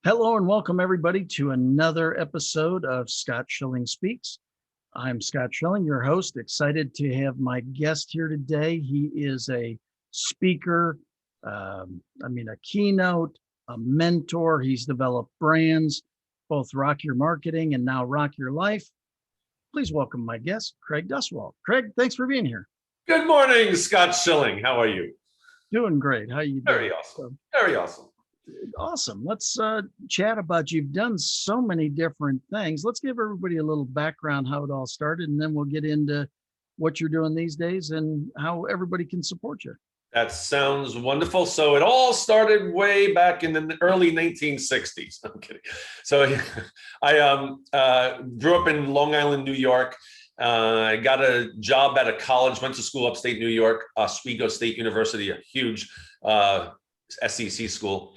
Hello and welcome everybody to another episode of Scott Schilling Speaks. I'm Scott Schilling, your host. Excited to have my guest here today. He is a speaker, a keynote, a mentor. He's developed brands, both Rock Your Marketing and now Rock Your Life. Please welcome my guest, Craig Duswalt. Craig, thanks for being here. Good morning, Scott Schilling. How are you? Doing great. How you doing? Very awesome. Very awesome. Awesome. Let's chat about, you've done so many different things. Let's give everybody a little background how it all started, and then we'll get into what you're doing these days and how everybody can support you. That sounds wonderful. So it all started way back in the early 1960s. I'm kidding. So I grew up in Long Island, New York. I got a job at a college, went to school upstate New York, Oswego State University, a huge SEC school.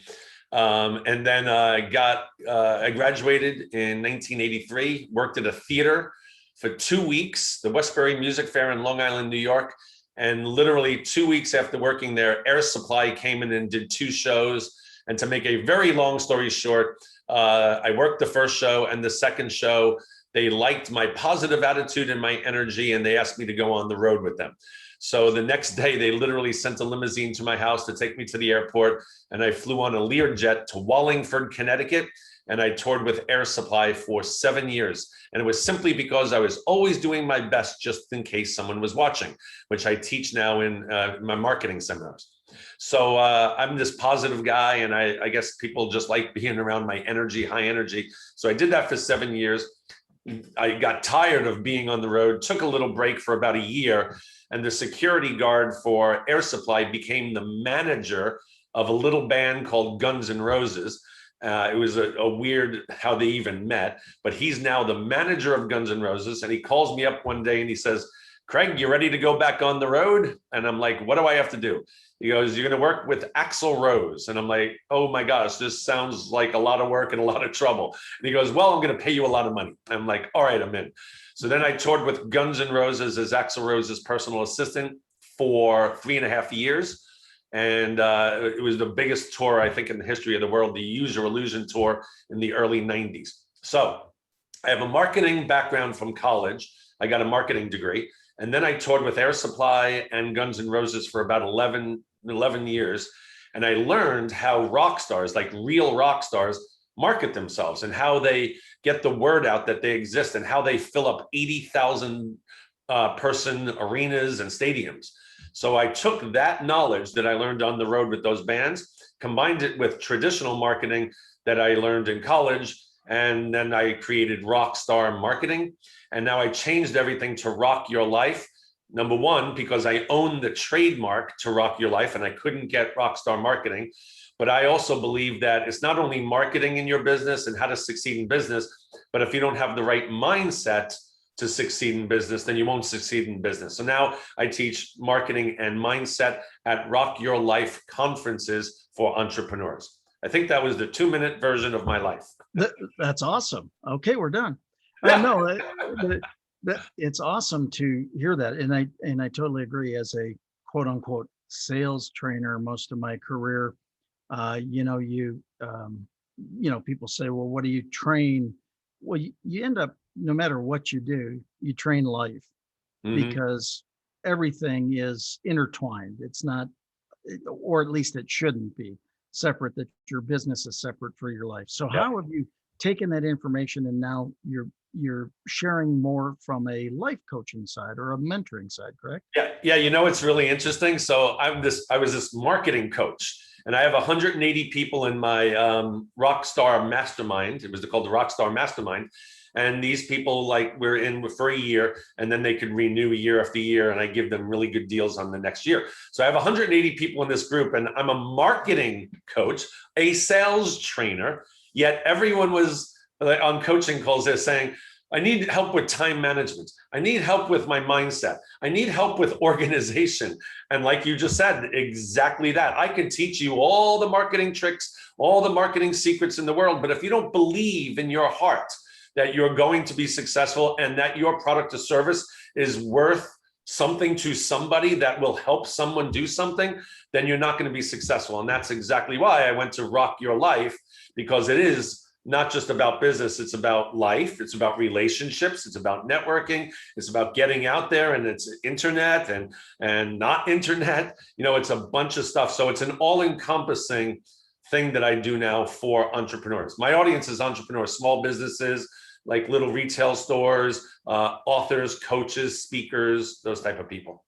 And then I graduated in 1983, worked at a theater for 2 weeks, the Westbury Music Fair in Long Island, New York. And literally 2 weeks after working there, Air Supply came in and did 2 shows. And to make a very long story short, I worked the first show, and the second show, they liked my positive attitude and my energy, and they asked me to go on the road with them. So the next day, they literally sent a limousine to my house to take me to the airport, and I flew on a Learjet to Wallingford, Connecticut, and I toured with Air Supply for 7 years. And it was simply because I was always doing my best just in case someone was watching, which I teach now in my marketing seminars. So I'm this positive guy, and I guess people just like being around my energy, high energy. So I did that for 7 years. I got tired of being on the road, took a little break for about a year, and the security guard for Air Supply became the manager of a little band called Guns N' Roses. It was a weird how they even met, but he's now the manager of Guns N' Roses. And he calls me up one day and he says, "Craig, you ready to go back on the road?" And I'm like, "What do I have to do?" He goes, "You're going to work with Axl Rose." And I'm like, "Oh my gosh, this sounds like a lot of work and a lot of trouble." And he goes, "Well, I'm going to pay you a lot of money." I'm like, "All right, I'm in." So then I toured with Guns N' Roses as Axl Rose's personal assistant for 3.5 years. And it was the biggest tour, I think, in the history of the world, the Use Your Illusion tour in the early 90s. So I have a marketing background from college. I got a marketing degree. And then I toured with Air Supply and Guns N' Roses for about 11 years. And I learned how rock stars, like real rock stars, market themselves and how they get the word out that they exist and how they fill up 80,000 person arenas and stadiums. So I took that knowledge that I learned on the road with those bands, combined it with traditional marketing that I learned in college, and then I created Rockstar Marketing. And now I changed everything to Rock Your Life. Number one, because I own the trademark to Rock Your Life and I couldn't get Rockstar Marketing. But I also believe that it's not only marketing in your business and how to succeed in business, but if you don't have the right mindset to succeed in business, then you won't succeed in business. So now I teach marketing and mindset at Rock Your Life conferences for entrepreneurs. I think that was the 2-minute version of my life. That's awesome. Okay, we're done. Yeah. No, it's awesome to hear that. And I totally agree. As a quote unquote sales trainer, most of my career, people say, well, what do you train? Well, you end up, no matter what you do, you train life, because everything is intertwined. It's not, or at least it shouldn't be separate, that your business is separate for your life. So how have you taken that information and now you're sharing more from a life coaching side or a mentoring side, correct? Yeah. It's really interesting. So I was this marketing coach, and I have 180 people in my Rockstar Mastermind. It was called the Rockstar Mastermind. And these people, like, we're in for a year, and then they could renew year after year, and I give them really good deals on the next year. So I have 180 people in this group, and I'm a marketing coach, a sales trainer, yet everyone was on coaching calls, they're saying, I need help with time management. I need help with my mindset. I need help with organization. And like you just said, exactly that. I can teach you all the marketing tricks, all the marketing secrets in the world, but if you don't believe in your heart that you're going to be successful and that your product or service is worth something to somebody that will help someone do something, then you're not going to be successful. And that's exactly why I went to Rock Your Life, because it is not just about business. It's about life. It's about relationships. It's about networking. It's about getting out there, and it's internet and not internet. It's a bunch of stuff. So it's an all-encompassing thing that I do now for entrepreneurs. My audience is entrepreneurs, small businesses, like little retail stores, authors, coaches, speakers, those type of people.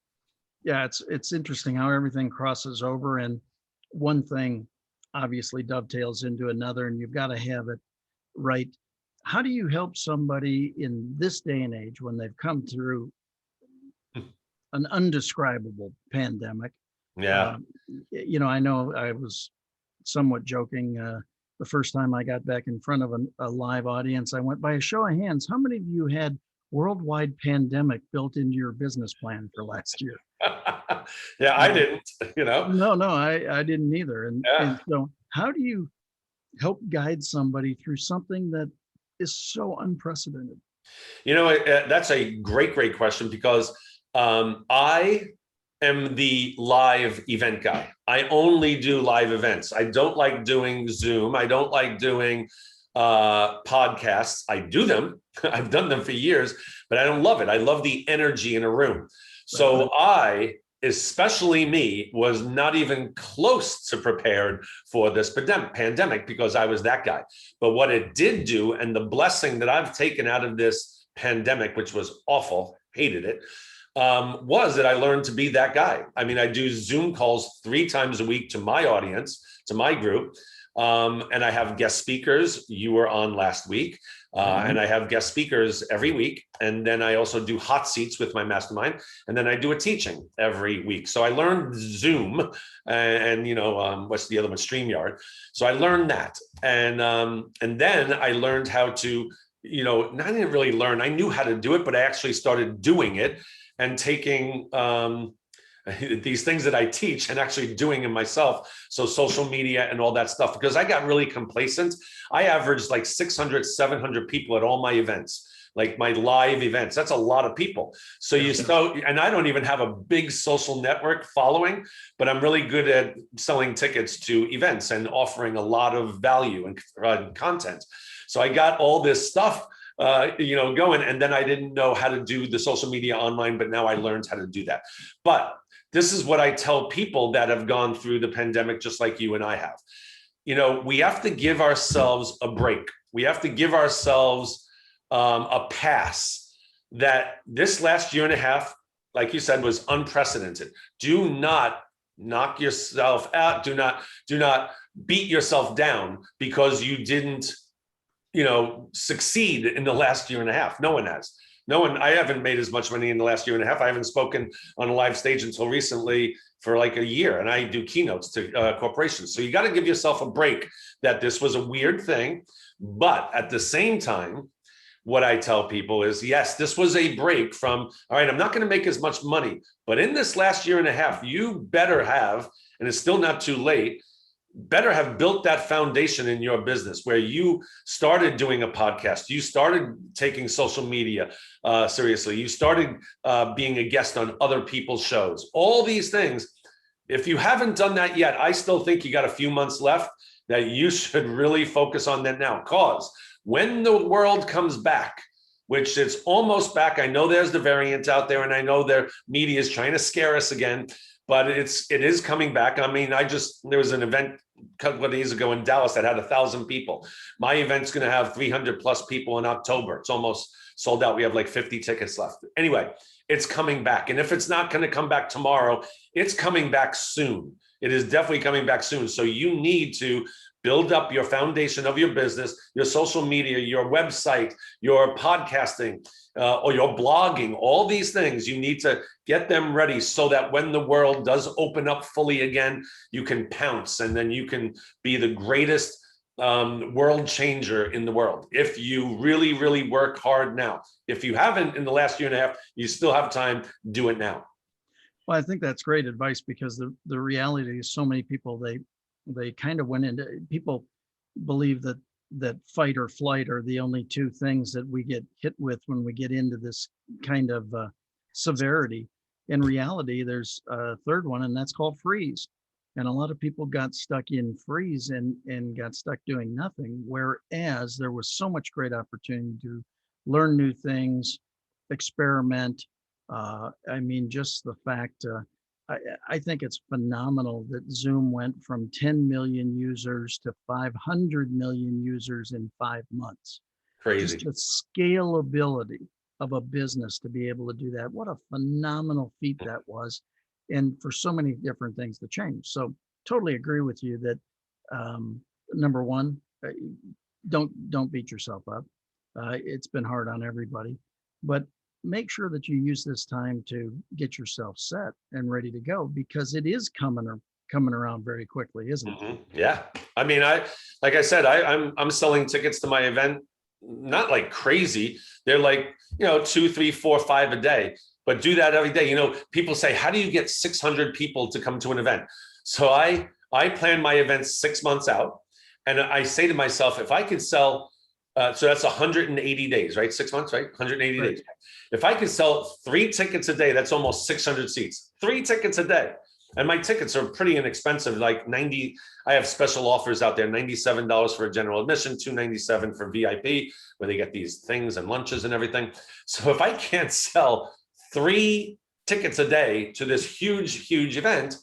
Yeah, it's interesting how everything crosses over, and one thing obviously dovetails into another, and you've got to have it right. How do you help somebody in this day and age when they've come through an undescribable pandemic? Yeah. I know I was somewhat joking. The first time I got back in front of a live audience, I went, by a show of hands, how many of you had worldwide pandemic built into your business plan for last year? Yeah, I didn't, No, I didn't either. Yeah. And so how do you help guide somebody through something that is so unprecedented? That's a great question, because I am the live event guy. I only do live events. I don't like doing Zoom. I don't like doing podcasts. I do them. I've done them for years, but I don't love it. I love the energy in a room. So I, especially me, was not even close to prepared for this pandemic, because I was that guy. But what it did do, and the blessing that I've taken out of this pandemic, which was awful, hated it, was that I learned to be that guy. I mean, I do Zoom calls 3 times a week to my audience, to my group. And I have guest speakers. You were on last week. And I have guest speakers every week. And then I also do hot seats with my mastermind. And then I do a teaching every week. So I learned Zoom and what's the other one? StreamYard. So I learned that. And then I learned how to, I didn't really learn. I knew how to do it, but I actually started doing it and taking these things that I teach and actually doing it myself. So social media and all that stuff, because I got really complacent. I averaged like 600, 700 people at all my events, like my live events. That's a lot of people. So and I don't even have a big social network following, but I'm really good at selling tickets to events and offering a lot of value and content. So I got all this stuff going, and then I didn't know how to do the social media online, but now I learned how to do that. But this is what I tell people that have gone through the pandemic, just like you and I have. We have to give ourselves a break. We have to give ourselves a pass, that this last year and a half, like you said, was unprecedented. Do not knock yourself out. Do not beat yourself down because you didn't succeed in the last year and a half. No one has. I haven't made as much money in the last year and a half. I haven't spoken on a live stage until recently for like a year, and I do keynotes to corporations. So you got to give yourself a break, that this was a weird thing. But at the same time, what I tell people is, yes, this was a break from, all right, I'm not going to make as much money, but in this last year and a half, you better have, and it's still not too late, better have built that foundation in your business, where you started doing a podcast, you started taking social media seriously, you started being a guest on other people's shows. All these things, if you haven't done that yet, I still think you got a few months left that you should really focus on that now. Because when the world comes back, which is almost back, I know there's the variant out there, and I know their media is trying to scare us again, but it is coming back. I mean, there was an event a couple of days ago in Dallas that had 1,000 people. My event's going to have 300 plus people in October. It's almost sold out. We have like 50 tickets left. Anyway, it's coming back. And if it's not going to come back tomorrow, it's coming back soon. It is definitely coming back soon. So you need to build up your foundation of your business, your social media, your website, your podcasting, or your blogging. All these things, you need to get them ready so that when the world does open up fully again, you can pounce, and then you can be the greatest world changer in the world. If you really, really work hard now. If you haven't in the last year and a half, you still have time. Do it now. Well, I think that's great advice, because the reality is so many people, they kind of went into, people believe that fight or flight are the only two things that we get hit with when we get into this kind of severity. In reality, there's a third one, and that's called freeze. And a lot of people got stuck in freeze and got stuck doing nothing, whereas there was so much great opportunity to learn new things, experiment. I mean, just the fact, I, I think it's phenomenal that Zoom went from 10 million users to 500 million users in 5 months. Just Crazy. the scalability of a business to be able to do that. What a phenomenal feat that was. And for so many different things to change. So totally agree with you that number one, don't beat yourself up. It's been hard on everybody, but make sure that you use this time to get yourself set and ready to go, because it is coming around very quickly, isn't it? Yeah. I mean, like I said, I'm selling tickets to my event, not like crazy. They're like, 2, 3, 4, 5 a day, but do that every day. People say, how do you get 600 people to come to an event? So I plan my events 6 months out. And I say to myself, if I could sell, so that's 180 days, right? 6 months, right? 180 Right. days. If I could sell 3 tickets a day, that's almost 600 seats, 3 tickets a day. And my tickets are pretty inexpensive, like 90. I have special offers out there, $97 for a general admission, $297 for VIP, where they get these things and lunches and everything. So if I can't sell 3 tickets a day to this huge event,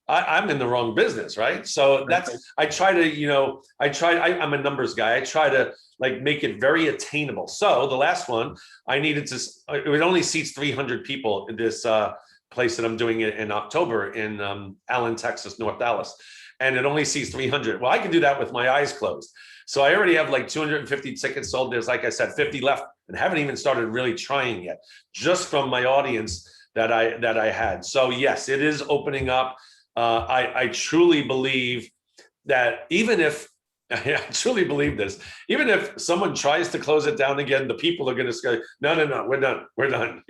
I'm in the wrong business, right? So I try to, I'm a numbers guy. I try to like make it very attainable. So the last one, it only seats 300 people in this place that I'm doing it in October in Allen, Texas, North Dallas. And it only seats 300. Well, I can do that with my eyes closed. So I already have like 250 tickets sold. There's, like I said, 50 left and haven't even started really trying yet, just from my audience that I had. So yes, it is opening up. I truly believe that I truly believe this, even if someone tries to close it down again, the people are going to say, no, we're done.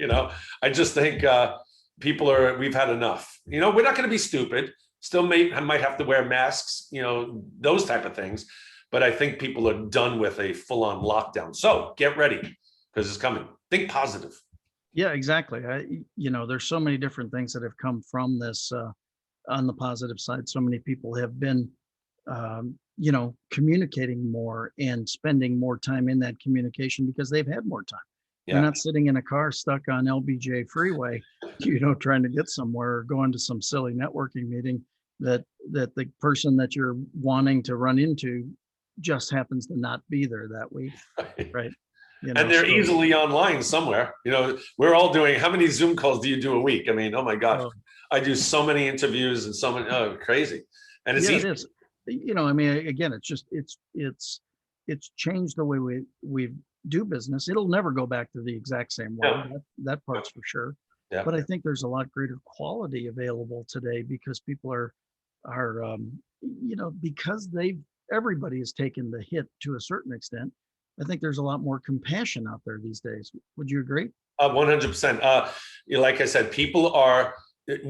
I just think we've had enough. We're not going to be stupid. Still might have to wear masks, those type of things. But I think people are done with a full-on lockdown. So get ready, because it's coming. Think positive. Yeah, exactly. There's so many different things that have come from this on the positive side. So many people have been, communicating more and spending more time in that communication because they've had more time. Yeah. They're not sitting in a car stuck on LBJ freeway, trying to get somewhere or going to some silly networking meeting that the person that you're wanting to run into just happens to not be there that week. Right. And they're easily online somewhere. We're all doing, how many Zoom calls do you do a week? I mean, oh my gosh, I do so many interviews and so many, crazy. And it's easy. It is. Again, it's changed the way we do business. It'll never go back to the exact same way. No. That part's for sure. Yeah. But I think there's a lot greater quality available today because people are because everybody has taken the hit to a certain extent. I think there's a lot more compassion out there these days. Would you agree? 100%. Like I said,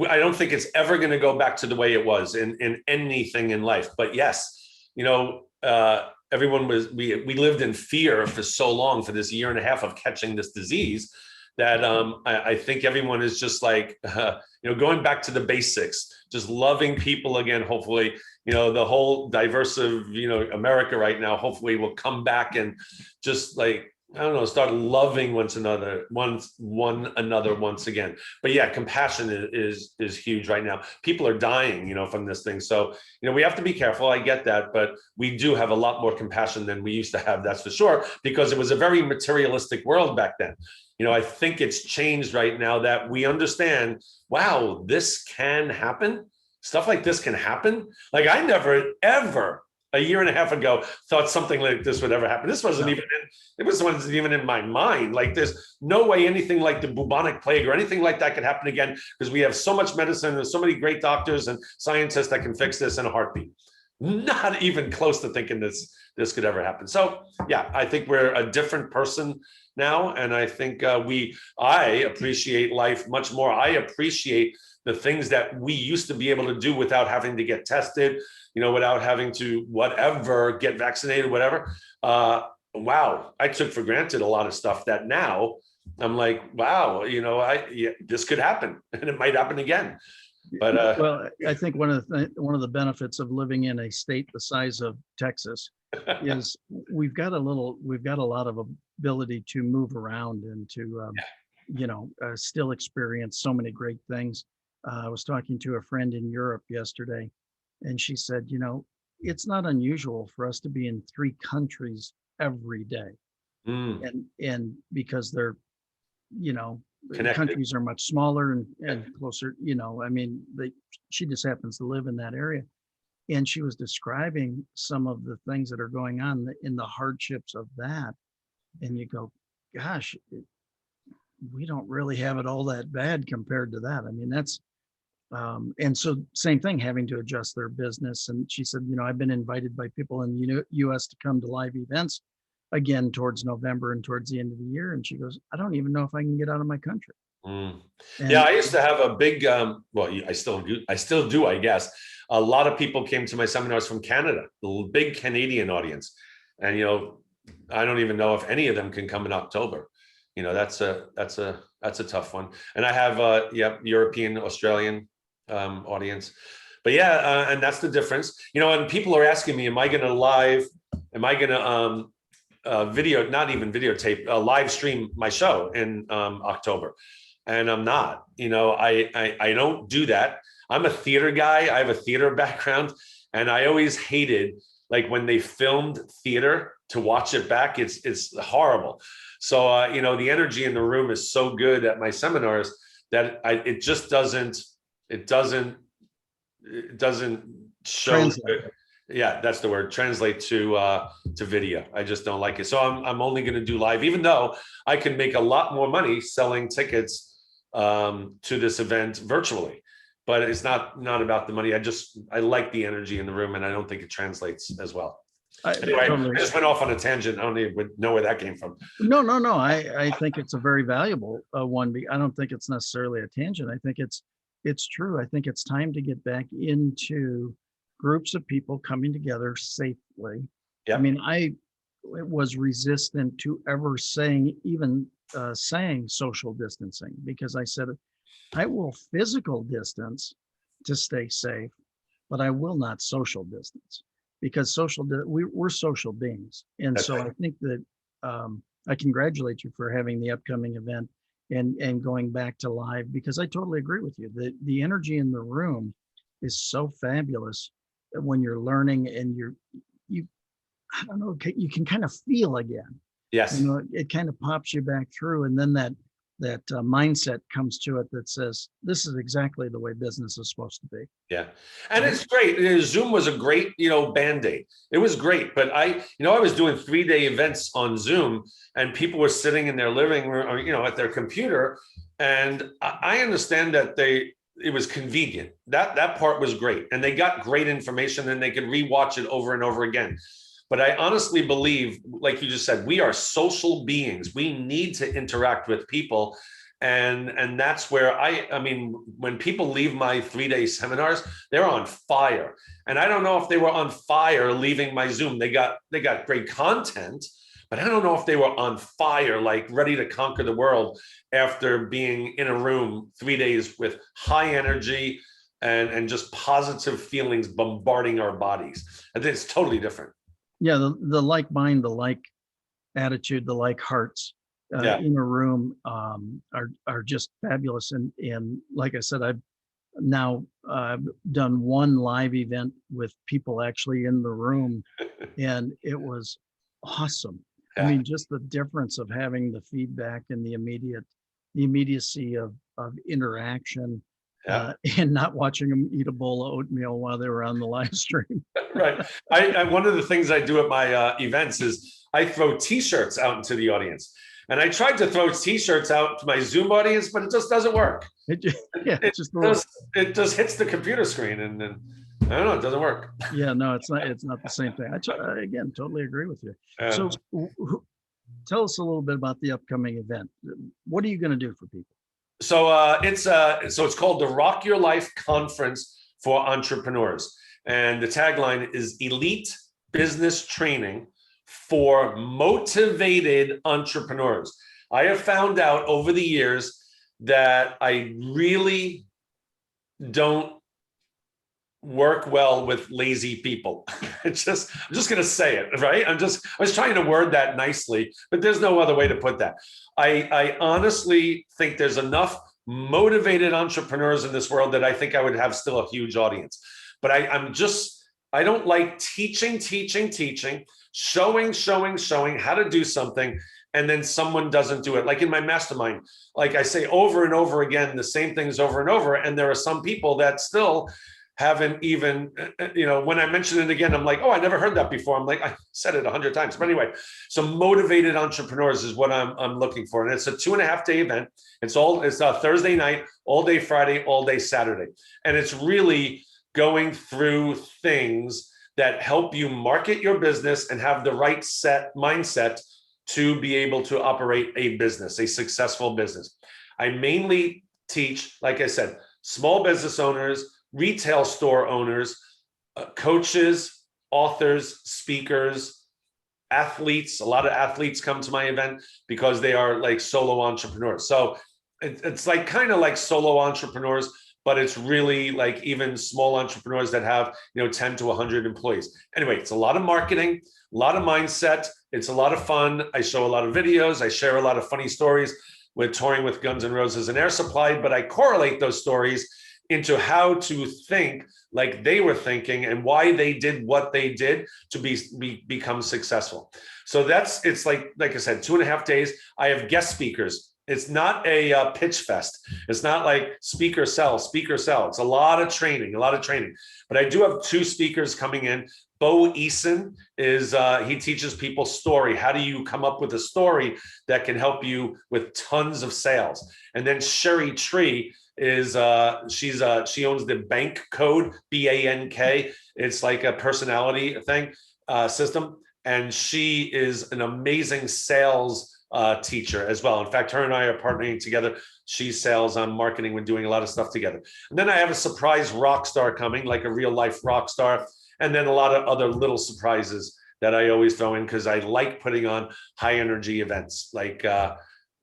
I don't think it's ever going to go back to the way it was in anything in life. But yes, everyone we lived in fear for so long, for this year and a half of catching this disease, that I think everyone is just like, going back to the basics, just loving people again. Hopefully, the whole diverse of, America right now, hopefully will come back and just like, I don't know, start loving one another once again. But yeah, compassion is huge right now. People are dying, from this thing. So, we have to be careful. I get that, but we do have a lot more compassion than we used to have. That's for sure, because it was a very materialistic world back then. I think it's changed right now that we understand, wow, this can happen. Stuff like this can happen. Like I never, ever a year and a half ago thought something like this would ever happen. This wasn't wasn't even in my mind. Like there's no way anything like the bubonic plague or anything like that could happen again, because we have so much medicine. There's so many great doctors and scientists that can fix this in a heartbeat. Not even close to thinking this could ever happen. So yeah, I think we're a different person now. And I think I appreciate life much more. I appreciate the things that we used to be able to do without having to get tested, without having to get vaccinated, whatever. Wow, I took for granted a lot of stuff that now I'm like, wow, this could happen and it might happen again. But Well, I think one of the benefits of living in a state the size of Texas is we've got a lot of ability to move around and to still experience so many great things. I was talking to a friend in Europe yesterday, and she said, it's not unusual for us to be in 3 countries every day, mm, and because they're the connected. countries are much smaller and closer. I mean, she just happens to live in that area, and she was describing some of the things that are going on in the hardships of that, and you go, gosh, we don't really have it all that bad compared to that. I mean, that's and so same thing, having to adjust their business. And she said, I've been invited by people in the US to come to live events again towards November and towards the end of the year. And she goes, I don't even know if I can get out of my country. Mm. Yeah, And I used to have a big, well, I still do, I guess. A lot of people came to my seminars from Canada, the big Canadian audience. And, I don't even know if any of them can come in October. That's a tough one. And I have, European, Australian audience. But yeah, and that's the difference. And people are asking me, am I going to video, not even videotape, live stream my show in October? And I'm not. I don't do that. I'm a theater guy. I have a theater background, and I always hated like when they filmed theater to watch it back. It's horrible. So the energy in the room is so good at my seminars that it just doesn't show. translate. Yeah, that's the word. Translate to video. I just don't like it. So I'm only going to do live, even though I can make a lot more money selling tickets to this event virtually. But it's not about the money. I like the energy in the room, and I don't think it translates as well. Anyway, Totally. I just went off on a tangent. I don't even know where that came from. No. I think it's a very valuable one. I don't think it's necessarily a tangent. I think it's true. I think it's time to get back into groups of people coming together safely. Yeah. I mean, I was resistant to ever saying social distancing, because I said I will physical distance to stay safe, but I will not social distance, because we're social beings. And That's so right. I think that I congratulate you for having the upcoming event and going back to live, because I totally agree with you. The energy in the room is so fabulous when you're learning, and you I don't know, you can kind of feel again. Yes. It kind of pops you back through, and then that mindset comes to it that says this is exactly the way business is supposed to be. Yeah. And it's great. Zoom was a great, band-aid. It was great. But I was doing 3-day events on Zoom, and people were sitting in their living room or, at their computer. And I understand that it was convenient. That part was great. And they got great information, and they could rewatch it over and over again. But I honestly believe, like you just said, we are social beings. We need to interact with people. And that's where I mean, when people leave my 3-day seminars, they're on fire. And I don't know if they were on fire leaving my Zoom. They got great content, but I don't know if they were on fire, like ready to conquer the world after being in a room 3 days with high energy and just positive feelings bombarding our bodies. I think it's totally different. Yeah, the like mind, the like attitude, the like hearts in a room are just fabulous. And like I said, I've now done one live event with people actually in the room, and it was awesome. Yeah. I mean, just the difference of having the feedback and the immediacy of interaction. Yeah. And not watching them eat a bowl of oatmeal while they were on the live stream. Right. I one of the things I do at my events is I throw T-shirts out into the audience. And I tried to throw T-shirts out to my Zoom audience, but it just doesn't work. It just hits the computer screen, and I don't know, it doesn't work. Yeah, no, it's not the same thing. Again, totally agree with you. So tell us a little bit about the upcoming event. What are you going to do for people? So it's called the Rock Your Life Conference for Entrepreneurs. And the tagline is Elite Business Training for Motivated Entrepreneurs. I have found out over the years that I really don't work well with lazy people. I'm just going to say it, right? I was trying to word that nicely, but there's no other way to put that. I honestly think there's enough motivated entrepreneurs in this world that I think I would have still a huge audience. But I don't like teaching, showing how to do something, and then someone doesn't do it. Like in my mastermind, like I say over and over again, the same things over and over. And there are some people that still haven't even, when I mention it again, I'm like, oh, I never heard that before. I'm like, I said it 100 times. But anyway, so motivated entrepreneurs is what I'm looking for. And it's a 2.5-day event. It's a Thursday night, all day Friday, all day Saturday. And it's really going through things that help you market your business and have the right mindset to be able to operate a business, a successful business. I mainly teach, like I said, small business owners, retail store owners, coaches, authors, speakers, athletes. A lot of athletes come to my event because they are like solo entrepreneurs. So it's like kind of like solo entrepreneurs, but it's really like even small entrepreneurs that have 10 to 100 employees. Anyway, it's a lot of marketing, a lot of mindset. It's a lot of fun. I show a lot of videos. I share a lot of funny stories with touring with Guns N' Roses and Air Supply, but I correlate those stories into how to think like they were thinking and why they did what they did to become successful. So it's like I said, 2.5 days. I have guest speakers. It's not a pitch fest. It's not like speaker sell. It's a lot of training. But I do have 2 speakers coming in. Bo Eason he teaches people story. How do you come up with a story that can help you with tons of sales? And then Sherry Tree she owns the Bank Code, BANK. It's like a personality thing system, and she is an amazing sales teacher as well. In fact, her and I are partnering together. She sells, I'm marketing. We're doing a lot of stuff together. And then I have a surprise rock star coming, like a real life rock star, and then a lot of other little surprises that I always throw in because I like putting on high energy events like.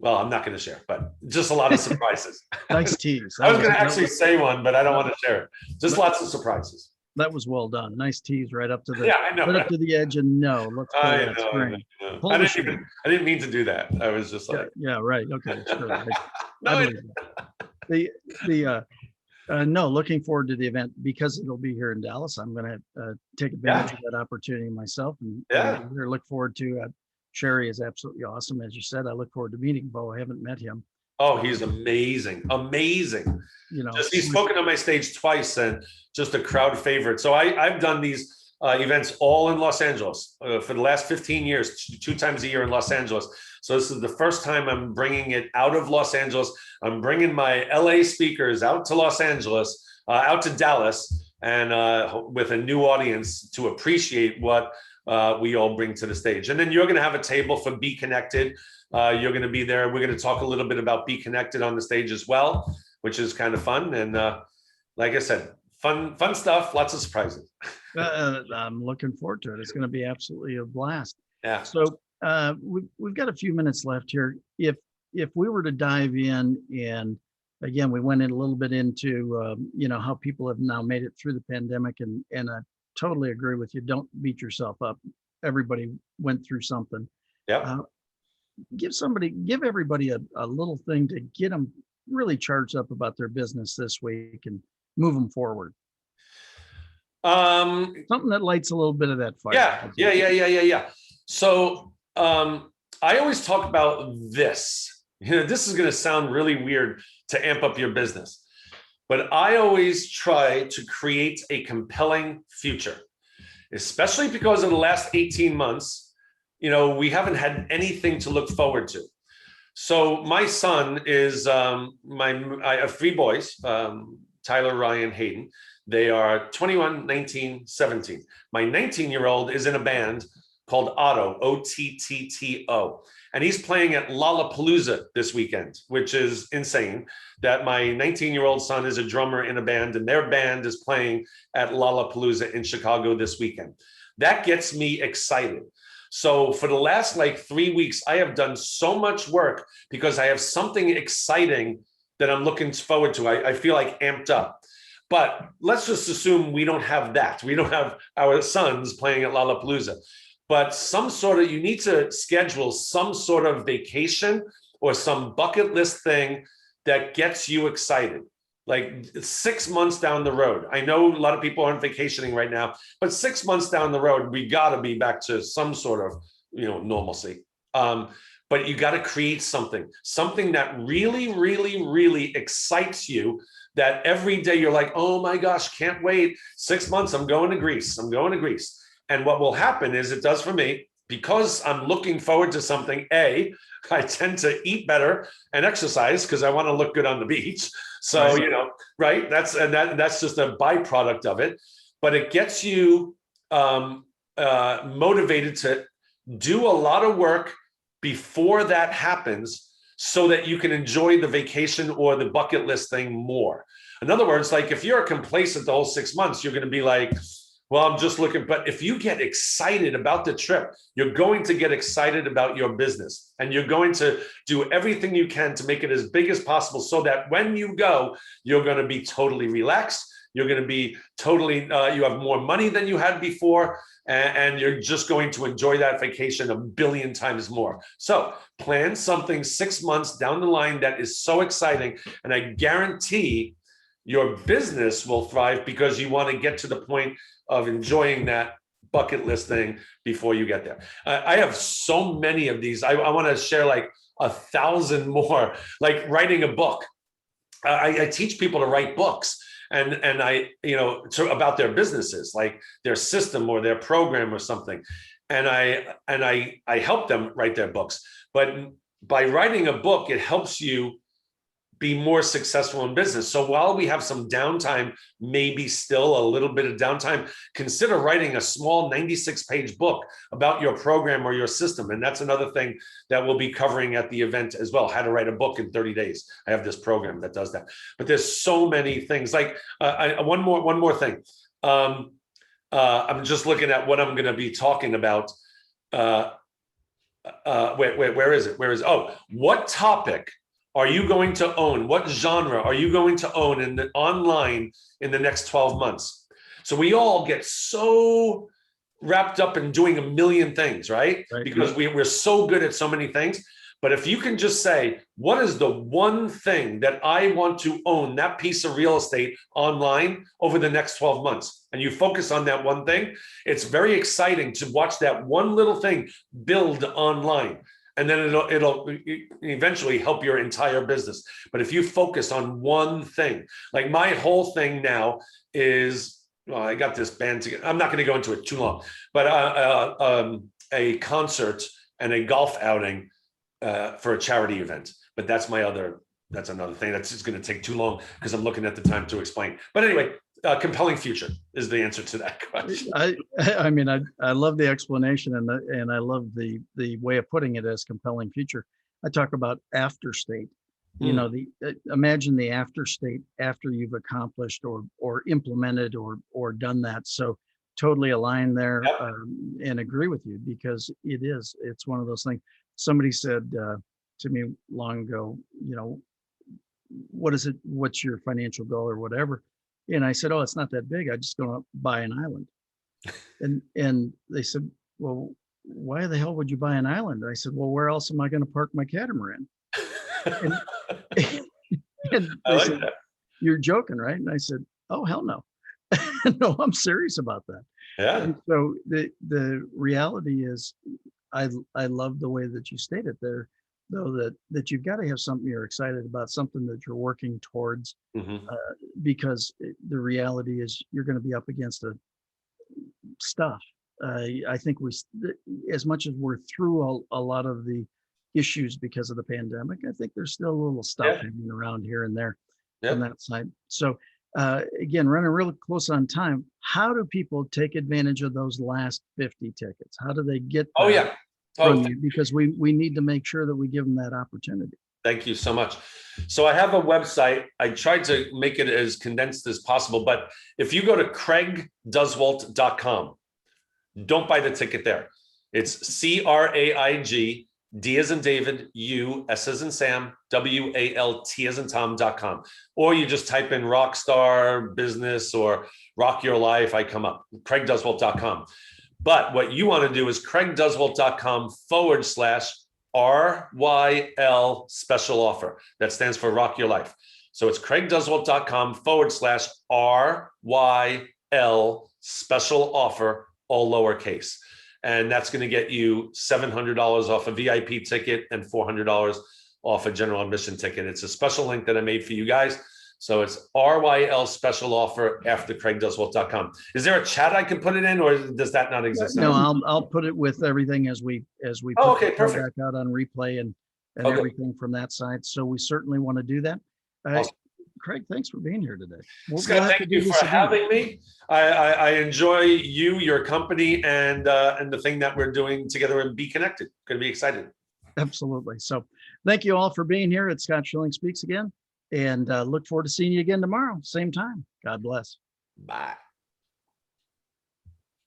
Well, I'm not going to share, but just a lot of surprises. Nice tease. I was going to actually say one, but I don't want to share it. Just lots of surprises. That was well done. Nice tease right up to the I know, right up to the edge, and let's pull that string. I didn't mean to do that. I was just like, yeah, right. Okay, sure. Looking forward to the event because it'll be here in Dallas. I'm going to take advantage of that opportunity myself, and look forward to. Sherry is absolutely awesome. As you said, I look forward to meeting Bo. I haven't met him. Oh, he's amazing. He's spoken on my stage twice and just a crowd favorite. So I've done these events all in Los Angeles for the last 15 years, 2 times a year in Los Angeles. So this is the first time I'm bringing it out of Los Angeles. I'm bringing my LA speakers out to Los Angeles, out to Dallas, and with a new audience to appreciate what we all bring to the stage. And then you're going to have a table for Be Connected. You're going to be there. We're going to talk a little bit about Be Connected on the stage as well, which is kind of fun. And like I said, fun stuff, lots of surprises. I'm looking forward to it. It's going to be absolutely a blast. Yeah. So we've got a few minutes left here. If we were to dive in, and again, we went in a little bit into how people have now made it through the pandemic, and totally agree with you. Don't beat yourself up. Everybody went through something. Yeah. Give everybody a little thing to get them really charged up about their business this week and move them forward. Something that lights a little bit of that fire. Yeah. So I always talk about this. This is going to sound really weird to amp up your business. But I always try to create a compelling future, especially because in the last 18 months, we haven't had anything to look forward to. So my son is, I have 3 boys, Tyler, Ryan, Hayden. They are 21, 19, 17. My 19-year-old is in a band called Otto, O-T-T-T-O. And he's playing at Lollapalooza this weekend, which is insane that my 19-year-old son is a drummer in a band and their band is playing at Lollapalooza in Chicago this weekend. That gets me excited. So for the last 3 weeks, I have done so much work because I have something exciting that I'm looking forward to. I feel like amped up. But let's just assume we don't have that. We don't have our sons playing at Lollapalooza. But you need to schedule some sort of vacation or some bucket list thing that gets you excited. Like 6 months down the road. I know a lot of people aren't vacationing right now, but 6 months down the road, we got to be back to some sort of, normalcy. But you got to create something that really, really, really excites you, that every day you're like, oh my gosh, can't wait. 6 months, I'm going to Greece. And what will happen is, it does for me, because I'm looking forward to something. I tend to eat better and exercise because I want to look good on the beach. So, right. That's just a byproduct of it, but it gets you motivated to do a lot of work before that happens, so that you can enjoy the vacation or the bucket list thing more. In other words, like if you're complacent the whole 6 months, you're going to be like, well, I'm just looking. But if you get excited about the trip, you're going to get excited about your business, and you're going to do everything you can to make it as big as possible, so that when you go, you're going to be totally relaxed. You're going to be totally, you have more money than you had before, and you're just going to enjoy that vacation a billion times more. So plan something 6 months down the line that is so exciting, and I guarantee your business will thrive, because you want to get to the point of enjoying that bucket list thing before you get there. I have so many of these. I want to share like 1,000 more, like writing a book. I teach people to write books, and about their businesses, like their system or their program or something. And I help them write their books. But by writing a book, it helps you be more successful in business. So while we have some downtime, maybe still a little bit of downtime, consider writing a small 96-page book about your program or your system. And that's another thing that we'll be covering at the event as well, how to write a book in 30 days. I have this program that does that. But there's so many things. Like one more thing. I'm just looking at what I'm going to be talking about. Where is it? Oh, what topic are you going to own? What genre are you going to own online in the next 12 months? So we all get so wrapped up in doing a million things, right? Because we're so good at so many things. But if you can just say, what is the one thing that I want to own, that piece of real estate online over the next 12 months, and you focus on that one thing, it's very exciting to watch that one little thing build online. And then it'll eventually help your entire business. But if you focus on one thing, like my whole thing now is, well, I got this band together. I'm not going to go into it too long, but a concert and a golf outing for a charity event. But that's another thing. That's just going to take too long because I'm looking at the time to explain. But anyway, compelling future is the answer to that question. I mean, I love the explanation, and I love the way of putting it as compelling future. I talk about after state. Imagine the after state after you've accomplished or implemented or done that. So totally align there. Yep. And agree with you, because it's one of those things. Somebody said to me long ago, what's your financial goal or whatever? And I said, oh, it's not that big. I just going to buy an island. And they said, well, why the hell would you buy an island? I said, well, where else am I going to park my catamaran? And I like said, that. You're joking, right? And I said, oh, hell no. No, I'm serious about that. Yeah. And so the reality is, I love the way that you stated there, though, that you've got to have something you're excited about, something that you're working towards, because the reality is you're going to be up against stuff. I think as much as we're through a lot of the issues because of the pandemic, I think there's still a little stuff hanging around here and there on that side. So again, running really close on time. How do people take advantage of those last 50 tickets? How do they get that from you? Because we need to make sure that we give them that opportunity. Thank you so much. So I have a website. I tried to make it as condensed as possible, but if you go to CraigDuswalt.com, don't buy the ticket there. It's CraigDuswalt.com. D as in David, U, S as in Sam, WALT as in Tom.com. Or you just type in Rockstar Business or Rock Your Life. I come up, CraigDuswalt.com. But what you want to do is CraigDuswalt.com/RYL special offer. That stands for Rock Your Life. So it's CraigDuswalt.com/RYL special offer, all lowercase. And that's going to get you $700 off a VIP ticket and $400 off a general admission ticket. It's a special link that I made for you guys. So it's RYL special offer after CraigDuswalt.com. Is there a chat I can put it in, or does that not exist? No, I'll put it with everything as we Oh, put okay, the show perfect. back out on replay and Okay. everything from that side. So we certainly want to do that. Awesome. Craig, thanks for being here today. Scott, thank you for having me. I enjoy you, your company, and the thing that we're doing together, and Be Connected. Going to be excited. Absolutely. So thank you all for being here. It's Scott Schilling Speaks again, and look forward to seeing you again tomorrow, same time. God bless. Bye.